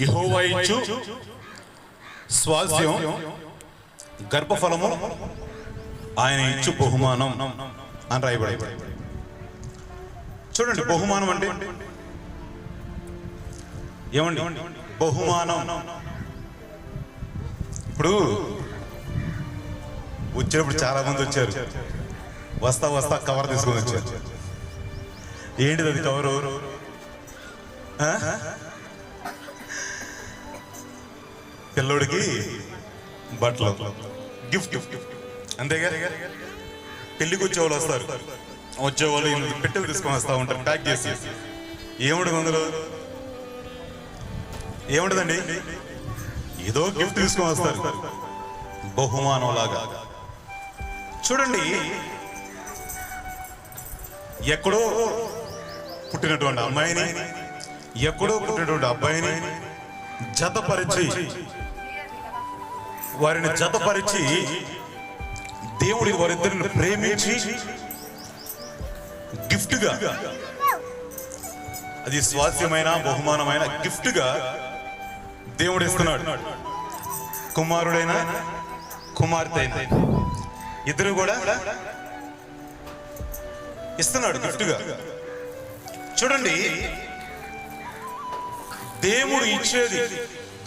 యెహోవా ఇచ్చు స్వాస్థ్యం, గర్భఫలము ఆయన ఇచ్చు బహుమానం అని రాయబడి. చూడండి, బహుమానం అంటే ఏమండి? బహుమానం. ఇప్పుడు వచ్చేటప్పుడు చాలా మంది వచ్చారు, వస్తా వస్తా కవర్ తీసుకొని వచ్చారు. ఏంటిది అది కవరు? పిల్లోడికి బట్టలు, గిఫ్ట్. అంతేగా, పెళ్లికి వచ్చేవాళ్ళు వస్తారు, వచ్చేవాళ్ళు పెట్టెలు తీసుకొని వస్తూ ఉంటారు ప్యాక్ చేసి. ఏముండదు అందులో, ఏముండదండి, ఏదో గిఫ్ట్ తీసుకొని వస్తారు బహుమానం లాగా. చూడండి, ఎక్కడో పుట్టినటువంటి అమ్మాయిని, ఎక్కడో పుట్టినటువంటి అబ్బాయిని వారిని జతపరిచి దేవుడికి వారిద్దరిని ప్రేమించి గిఫ్ట్గా, అది స్వాస్యమైన బహుమానమైన గిఫ్ట్గా దేవుడు ఇస్తున్నాడు. కుమారుడైన కుమార్తె అయిన ఇద్దరు కూడా ఇస్తున్నాడు గిఫ్ట్గా. చూడండి, దేవుడు ఇచ్చేది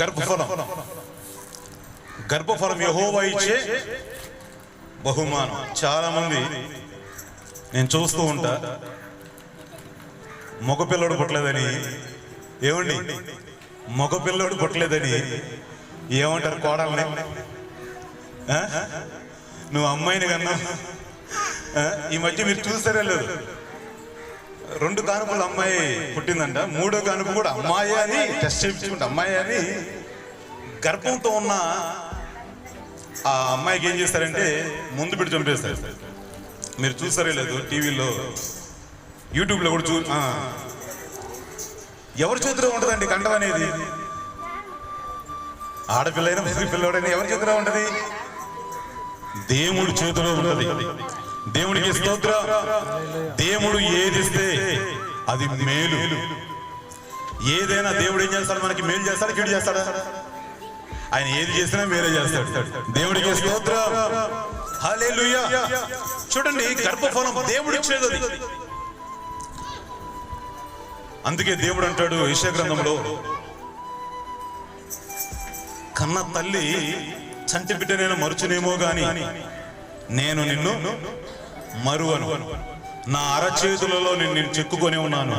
గర్భఫలం. గర్భఫలం యెహోవా ఇచ్చే బహుమానం. చాలా మంది నేను చూస్తూ ఉంటా, మగపిల్లడు పుట్టలేదని, ఏమండి మగపిల్లడు పుట్టలేదని ఏమంటారు కోడల్ని? నువ్వు అమ్మాయిని కన్నా. ఈ మధ్య మీరు చూసారే లేదు, 2 కానుపులు అమ్మాయి పుట్టిందంట, 3వ కానుపు కూడా అమ్మాయి అని టెస్ట్ చేయించుకుంటే అమ్మాయి అని గర్భంతో ఉన్న ఆ అమ్మాయికి ఏం చేస్తారంటే ముందు పెట్టి చంపేస్తారు. మీరు చూసారే లేదు, టీవీలో యూట్యూబ్లో కూడా ఎవరి చేతిలో ఉంటుందండి కండం అనేది? ఆడపిల్లైనా మగ పిల్లవాడైనా ఎవరి చేతిలో ఉంటది? దేవుడి చేతిలో ఉంటది. దేవుడికి స్తోత్రం. దేవుడు ఏదిస్తే అది మేలు. ఏదైనా దేవుడు ఏం చేస్తాడు? మనకి మేలు చేస్తాడు, కీడు చేస్తాడా? ఆయన ఏది చేసినా మేలే చేస్తాడు. దేవుడికి స్తోత్రం. హల్లెలూయా. చూడండి, గర్భఫలం దేవుడు ఇచ్చేది. అందుకే దేవుడు అంటాడు యెషయా గ్రంథంలో, కన్న తల్లి చంటి బిడ్డ నేను మరుచునేమో గాని నేను నిన్ను మరువను, నా అరచేతులలో నేను చెక్కుకొని ఉన్నాను,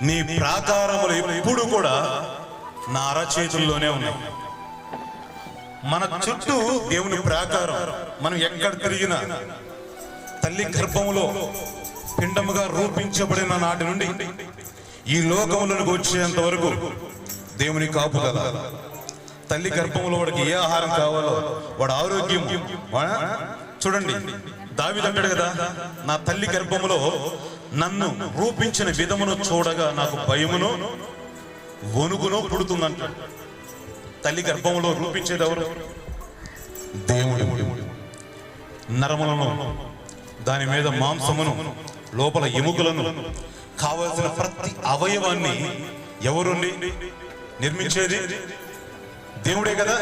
నీ ప్రాకారములు ఎప్పుడు కూడా నా అరచేతుల్లోనే ఉన్నాయి. మన చుట్టూ దేవుని ప్రాకారం. మనం ఎక్కడ తిరిగినా తల్లి గర్భములో పిండముగా రూపించబడిన నాటి నుండి ఈ లోకములకు వచ్చేంత వరకు దేవుని కాపుదల. తల్లి గర్భంలో వాడికి ఏ ఆహారం కావాలో, వాడు ఆరోగ్యం. చూడండి, దావీదు అంటాడు కదా, నా తల్లి గర్భములో నన్ను రూపించిన విధమును చూడగా నాకు భయమును వణుకును పుడుతుందంటాడు. తల్లి గర్భంలో రూపించేది ఎవరు? దేవుడు. నరములను, దాని మీద మాంసమును, లోపల ఎముకలను, కావలసిన ప్రతి అవయవాన్ని ఎవరు నిర్మించేది? దేవుడే కదా.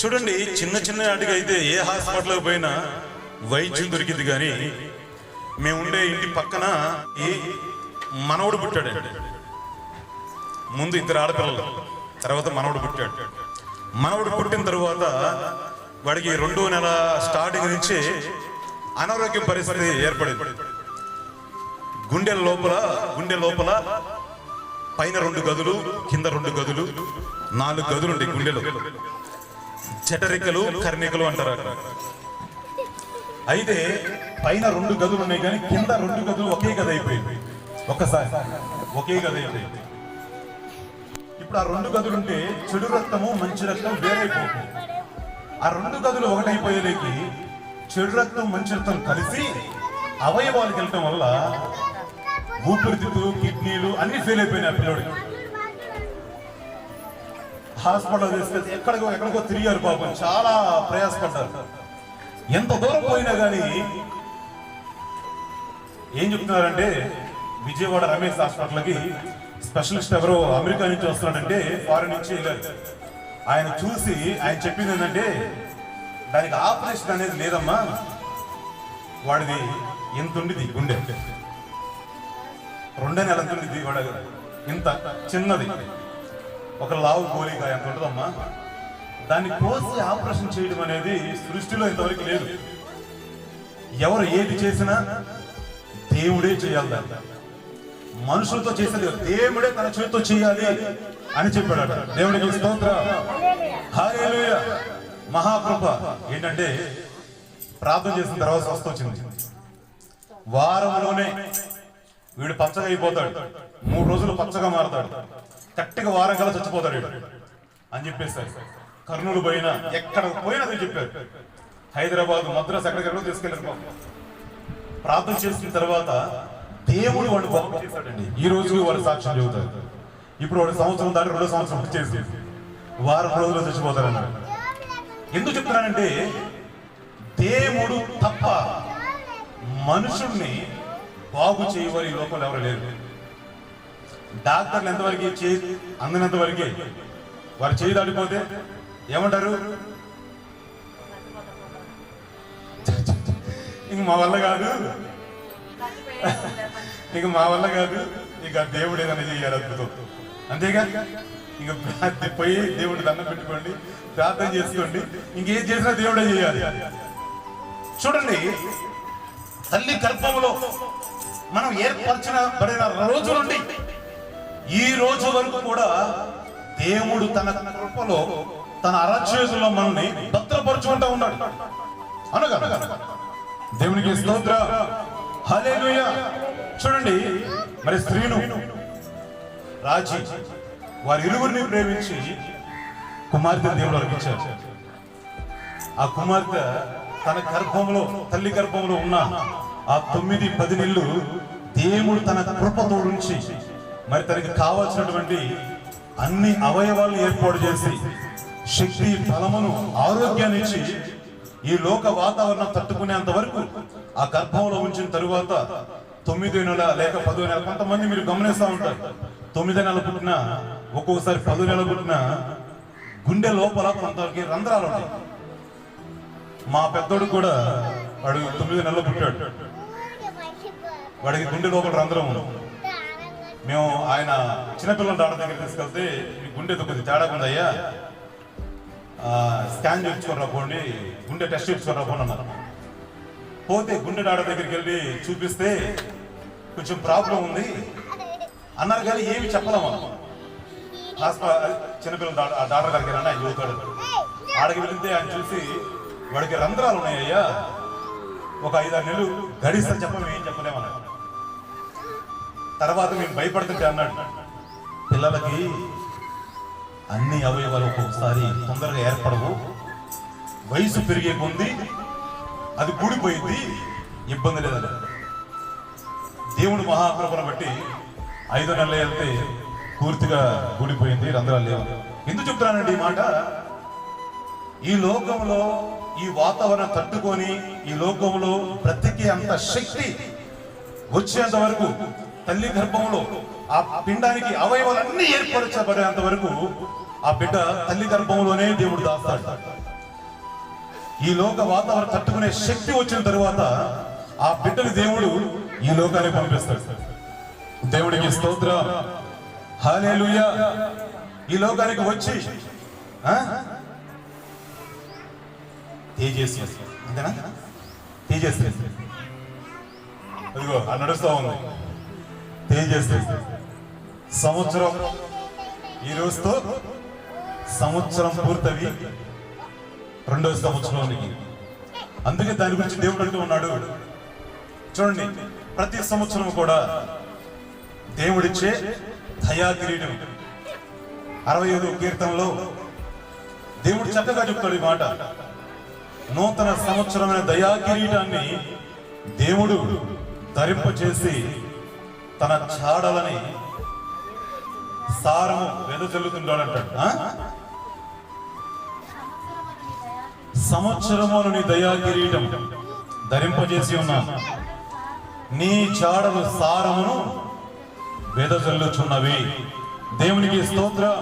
చూడండి, చిన్న చిన్న వాటికి అయితే ఏ హాస్పిటల్కి పోయినా వైద్యం దొరికింది. కానీ మేముండే ఇంటి పక్కన ఈ మనవడు పుట్టాడు. ముందు 2 ఆడపిల్లలు, తర్వాత మనవడు పుట్టాడు. మనవడు పుట్టిన తర్వాత వాడికి 2వ నెల స్టార్టింగ్ నుంచి అనారోగ్య పరిస్థితి ఏర్పడింది. గుండె లోపల పైన 2 గదులు, కింద 2 గదులు, 4 గదులు ఉంటాయి గుండెలో. జఠరికలు, కర్ణికలు అంటారు. అయితే పైన 2 గదులు ఉన్నాయి, కానీ కింద 2 గదులు ఒకే గది అయిపోయింది. ఒక్కసారి ఒకే గది అయిపోయింది. ఇప్పుడు ఆ 2 గదులు ఉంటే చెడు రక్తము, మంచి రక్తం వేరైపోతుంది. ఆ 2 గదులు ఒకటైపోయేలేకి చెడు రక్తం, మంచి రక్తం కలిసి అవయవాలకు వెళ్ళటం వల్ల ఊపిరితిత్తులు, కిడ్నీలు అన్ని ఫెయిల్ అయిపోయినాయి. పిల్లడికి హాస్పిటల్ తీసుకెళ్తే ఎక్కడికో తిరిగారు పాపం, చాలా ప్రయాసపడ్డారు. ఎంత దూరం పోయినా కానీ ఏం చెప్తున్నారంటే విజయవాడ రమేష్ హాస్పిటల్కి స్పెషలిస్ట్ ఎవరో అమెరికా నుంచి వస్తున్నాడంటే, ఫారెన్ నుంచి వెళ్ళారు. ఆయన చూసి ఆయన చెప్పింది ఏంటంటే, దానికి ఆపరేషన్ అనేది లేదమ్మా, వాడిది ఎంత ఉండిది గుండె 2 నెలల ఉండిది, వాడు ఇంత చిన్నది, ఒక లావు గోళీకాయ ఎంత ఉంటుందమ్మా, దాన్ని కోసి ఆపరేషన్ చేయడం అనేది సృష్టిలో ఇంతవరకు లేదు. ఎవరు ఏది చేసినా దేవుడే చేయాలి, దాన్ని మనుషులతో చేసేది దేవుడే తన చేతితో చేయాలి అని చెప్పాడు. దేవుడికి స్తోత్రం, హల్లెలూయా. మహాకృప ఏంటంటే, ప్రార్థన చేసిన తర్వాత స్వస్థ వచ్చింది. వారంలోనే వీడు పచ్చగా అయిపోతాడు, 3 రోజులు పచ్చగా మారుతాడు, కరెక్ట్గా వారం కల్లా చచ్చిపోతాడు వీడు అని చెప్పేసారు. కర్నూలు పోయినా ఎక్కడ పోయినా అది చెప్పారు. హైదరాబాద్, మద్రాసు ఎక్కడికెక్కడో తీసుకెళ్ళారు. ప్రార్థన చేసిన తర్వాత దేవుడు వాడు బాగు చేశాడండి. ఈ రోజు వాడు సాక్ష్యం చెబుతారు. ఇప్పుడు వాడు సంవత్సరం దాటి 2వ సంవత్సరం వచ్చేసి వారం రోజులు చచ్చిపోతారన్నాడు. ఎందుకు చెప్తున్నానంటే, దేవుడు తప్ప మనుషుల్ని బాగు చేయవారు ఈ లోకంలో ఎవరు లేరు. డాక్టర్లు ఎంతవరకు అందినంత వరకే, వారు చేయి దాటిపోతే ఏమంటారు, ఇంక మా వల్ల కాదు, ఇక మా వల్ల కాదు, ఇక దేవుడు ఏదైనా చేయాలి అద్భుతం, అంతేగా. ఇక పోయి దేవుడు దండం పెట్టుకోండి, ప్రార్థన చేసుకోండి, ఇంకేం చేసినా దేవుడే చేయాలి. చూడండి, తల్లి గర్భంలో మనం ఏర్పరిచిన రోజు నుండి ఈ రోజు వరకు కూడా దేవుడు తన కృపలో, తన అరచేతుల్లో మనల్ని భద్రపరుచుకుంటూ ఉన్నాడు. అనగా దేవునికి స్తోత్రం, హల్లెలూయా. చూడండి, మరి స్త్రీను రాజీ వారి ఇరువురిని ప్రేమించి కుమార్తె దేవుడు అర్పించారు. ఆ కుమార్తె తన గర్భంలో, తల్లి గర్భంలో ఉన్న ఆ 9-10 నెలలు దేవుడు తన కృపతో ఉంచి మరి తనకి కావాల్సినటువంటి అన్ని అవయవాలను ఏర్పాటు చేసి శక్తి, బలమును, ఆరోగ్యాన్ని ఇచ్చి ఈ లోక వాతావరణం తట్టుకునేంత వరకు ఆ గర్భంలో ఉంచిన తరువాత 9వ నెల లేక 10వ నెల, కొంతమంది మీరు గమనిస్తూ ఉంటారు, 9వ నెల పుట్టిన, ఒక్కొక్కసారి 10వ నెల పుట్టిన గుండె లోపల కొంతవరకు రంధ్రాలు ఉంటాయి. మా పెద్దోడు కూడా, వాడు 9వ నెలలో పుట్టాడు, వాడికి గుండె లోపల రంధ్రం ఉంది. మేము ఆయన చిన్నపిల్లల డాక్టర్ దగ్గర తీసుకెళ్తే, గుండె కొద్ది తేడా ఉందయ్యా, స్కాన్ చేయించుకొని రాపోండి, గుండె టెస్ట్ చేయించుకొని రాపోండి అన్నారు. పోతే గుండె డాక్టర్ దగ్గరికి వెళ్ళి చూపిస్తే కొంచెం ప్రాబ్లం ఉంది అన్నారు, కానీ ఏమి చెప్పలేము. హాస్పిటల్ చిన్నపిల్లల డాక్టర్ దగ్గరికి వెళ్ళండి, ఆయన చదువుతాడు. ఆడికి వెళితే ఆయన చూసి, వాడికి రంధ్రాలు ఉన్నాయ్యా, ఒక 5-6 నెలలు గడిస్తే చెప్పం, ఏం చెప్పలేమన్నాడు. తర్వాత మేము భయపడుతుంటే అన్నాడు, పిల్లలకి అన్ని అవయవాలు ఒక్కొక్కసారి తొందరగా ఏర్పడవు, వయసు పెరిగే కొంది అది కూడిపోయింది, ఇబ్బంది లేదని. దేవుడు మహాకృపను బట్టి 5వ నెలలు వెళ్తే పూర్తిగా కూడిపోయింది, రంధ్రాలు లేవు. ఎందుకు చెప్తున్నానండి ఈ మాట? ఈ లోకంలో ఈ వాతావరణం తట్టుకొని ఈ లోకంలో బ్రతికే అంత శక్తి వచ్చేంత వరకు, తల్లి గర్భంలో ఆ పిండానికి అవయవాలన్నీ ఏర్పరచబడేంత వరకు ఆ బిడ్డ తల్లి గర్భంలోనే దేవుడు దాస్తాడు. ఈ లోక వాతావరణం తట్టుకునే శక్తి వచ్చిన తరువాత ఆ బిడ్డని దేవుడు ఈ లోకానికి పంపిస్తాడు. దేవుడికి స్తోత్రం, హల్లెలూయా. ఈ లోకానికి వచ్చి తేజస్సు, అంతేనా, తేజస్సు అదిగో ఆ నడుస్తూ ఉంది, తేజస్సు. సంవత్సరం ఈ రోజుతో సంవత్సరం పూర్తవి 2వ సంవత్సరానికి. అందుకే దాని గురించి దేవుడు అంటూ ఉన్నాడు. చూడండి, ప్రతి సంవత్సరం కూడా దేవుడిచ్చే దయాకిరీటం 65వ కీర్తనలో దేవుడు చక్కగా చెప్తాడు ఈ మాట. నూతన సంవత్సరమైన దయాకిరీటాన్ని దేవుడు ధరింపచేసి తన చాడలని సారము వెదజల్లుతుంటాడు అంటాడు. సంవత్సరమును నీ దయా కిరీటం ధరింపజేసి ఉన్నా, నీ చాడలు సారమును వెదజల్లుచున్నవి. దేవునికి స్తోత్రం,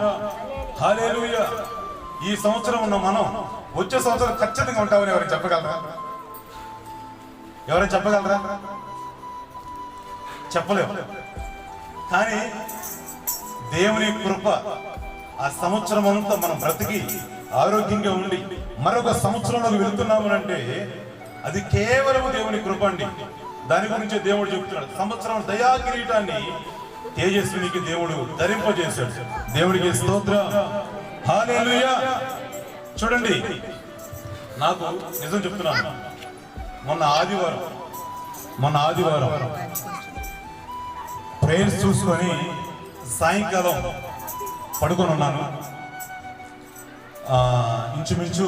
హల్లెలూయా. ఈ సంవత్సరం ఉన్న మనం వచ్చే సంవత్సరం ఖచ్చితంగా ఉంటామని ఎవరైనా చెప్పగలరా? ఎవరైనా చెప్పగలరా? చెప్పలేము. కానీ దేవుని కృప ఆ సంవత్సరం అంతా మనం బ్రతికి ఆరోగ్యంగా ఉండి మరొక సంవత్సరంలోకి వెళ్తున్నాము అంటే అది కేవలం దేవుని కృప అండి. దాని గురించి దేవుడు చెబుతున్నాడు. సంవత్సరం దయా కిరీటాన్ని తేజస్వినికి దేవుడు ధరింపజేశాడు. దేవుడికి స్తోత్రం, హల్లెలూయా. చూడండి, నాకు నిజం చెప్తున్నాను, మొన్న ఆదివారం ప్రేయర్స్ చూసుకొని సాయంకాలం పడుకొని ఉన్నాను. ఇంచుమించు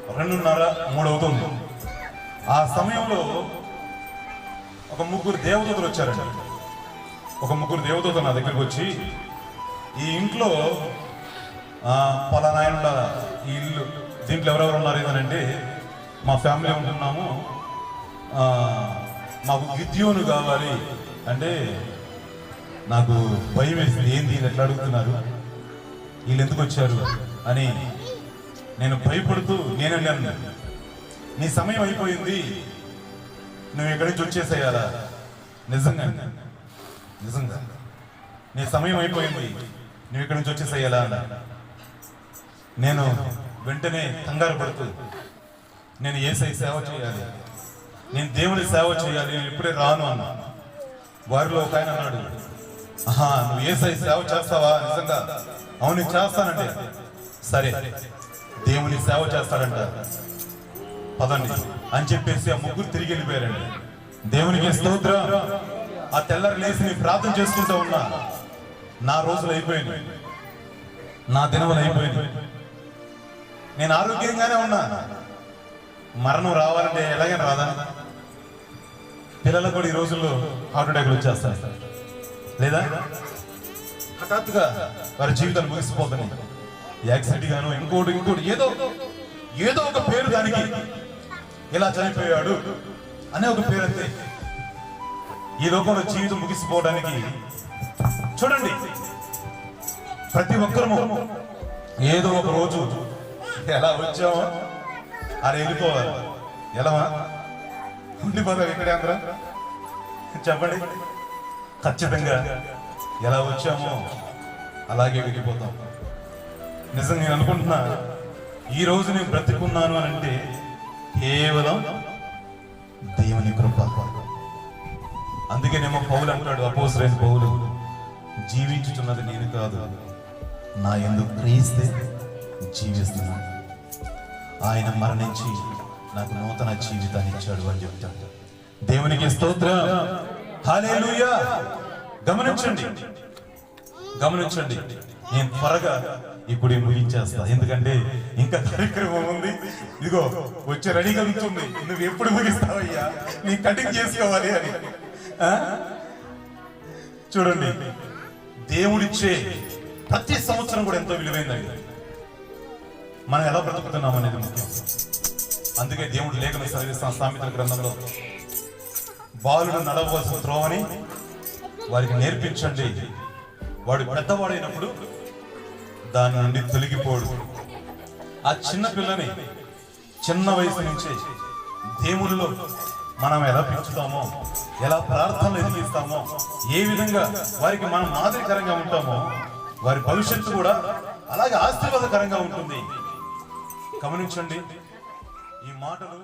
2:30-3 అవుతుంది. ఆ సమయంలో ఒక ముగ్గురు దేవదూతలు వచ్చారండి. నా దగ్గరికి వచ్చి, ఈ ఇంట్లో పలానాయన ఈ ఇల్లు దీంట్లో ఎవరెవరు ఉన్నారు ఏదనంటే మా ఫ్యామిలీ ఉంటున్నాము, మాకు గిద్యోను కావాలి అంటే నాకు భయం వేసింది. ఏంది వీళ్ళు ఎట్లా అడుగుతున్నారు, వీళ్ళు ఎందుకు వచ్చారు అని నేను భయపడుతూ నేనన్నాను, నీ సమయం అయిపోయింది, నువ్వు ఇక్కడి నుంచి వచ్చేసేయాలా? నిజంగా నీ సమయం అయిపోయింది, నువ్వు ఇక్కడి నుంచి వచ్చేసేయాలా అన్న. నేను వెంటనే కంగారు పడుతూ, నేను యేసయ్య సేవ చేయాలి, నేను దేవుని సేవ చేయాలి, నేను ఇప్పుడే రాను అన్నా. వారిలో ఒక ఆయన అన్నాడు, నువ్వు యేసయ్య సేవ చేస్తావా? నిజంగా? అవును చేస్తానంటే, సరే దేవుని సేవ చేస్తాడంట, పదండి అని చెప్పేసి ఆ ముగ్గురు తిరిగి వెళ్ళిపోయారండి. దేవునికి స్తోత్రం. ఆ తెల్లరి లేచి నేను ప్రార్థన చేసుకుంటూ ఉన్నా. నా రోజులు అయిపోయింది, నా దినములు అయిపోయింది, నేను ఆరోగ్యంగానే ఉన్నా. మరణం రావాలంటే ఎలాగైనా రాదా? పిల్లలకు కూడా ఈ రోజుల్లో హార్ట్ అటాక్లు వచ్చేస్తాయి లేదా? హఠాత్తుగా వారి జీవితాలు ముగిసిపోతున్నాయి. యాక్సిడెంట్ గాను ఇంకోటి ఏదో ఒక పేరు దానికి, ఇలా చనిపోయాడు అనే ఒక పేరు అంతే. ఈ లోకంలో జీవితం ముగిసిపోవడానికి చూడండి, ప్రతి ఒక్కరము ఏదో ఒక రోజు ఎలా వచ్చామో అలా వెళ్ళిపోవాలి. ఎలా ఉండిపోతాం ఇక్కడే అందరం? చెప్పండి. ఖచ్చితంగా ఎలా వచ్చామో అలాగే వెళ్ళిపోతాం. నిజంగా నేను అనుకుంటున్నా, ఈ రోజు నేను బ్రతికున్నాను అని అంటే కేవలం దేవుని కృప. అందుకేనేమో పౌలు అంటాడు, అపోస్తలుడైన పౌలు, జీవించుచున్నది నేను కాదు, నా యందు క్రీస్తే జీవిస్తున్నాను, ఆయన మరణించి నాకు నూతన జీవితాన్ని ఇచ్చాడు అని చెప్తాడు. దేవునికి స్తోత్రం, హల్లెలూయా. గమనించండి, నేను త్వరగా ఇప్పుడు ముగించేస్తా, ఎందుకంటే ఇంకా కార్యక్రమం ఉంది. ఇదిగో వచ్చే రెడీగా ఉంటుంది, నువ్వు ఎప్పుడు ముగిస్తావయ్యా, నీ కటింగ్ చేసుకోవాలి అని. చూడండి, దేవుడిచ్చే ప్రతి సంవత్సరం కూడా ఎంతో విలువైందండి. మనం ఎలా బ్రతుకుతున్నాం అనేది ముఖ్యం. అందుకే దేవుడు లేఖన చదివిస్తున్న సామెతల గ్రంథంలో, బాలుడు నడవలసిన త్రోవని వారికి నేర్పించండి, వాడు పెద్దవాడైనప్పుడు దాని నుండి తొలగిపోడు. ఆ చిన్న పిల్లని చిన్న వయసు నుంచే దేవుడిలో మనం ఎలా పెంచుతామో, ఎలా ప్రార్థనలు ఎదిగిస్తామో, ఏ విధంగా వారికి మనం మాదిరికరంగా ఉంటామో, వారి భవిష్యత్తు కూడా అలాగే ఆశీర్వాదకరంగా ఉంటుంది. గమనించండి ఈ మాటలు.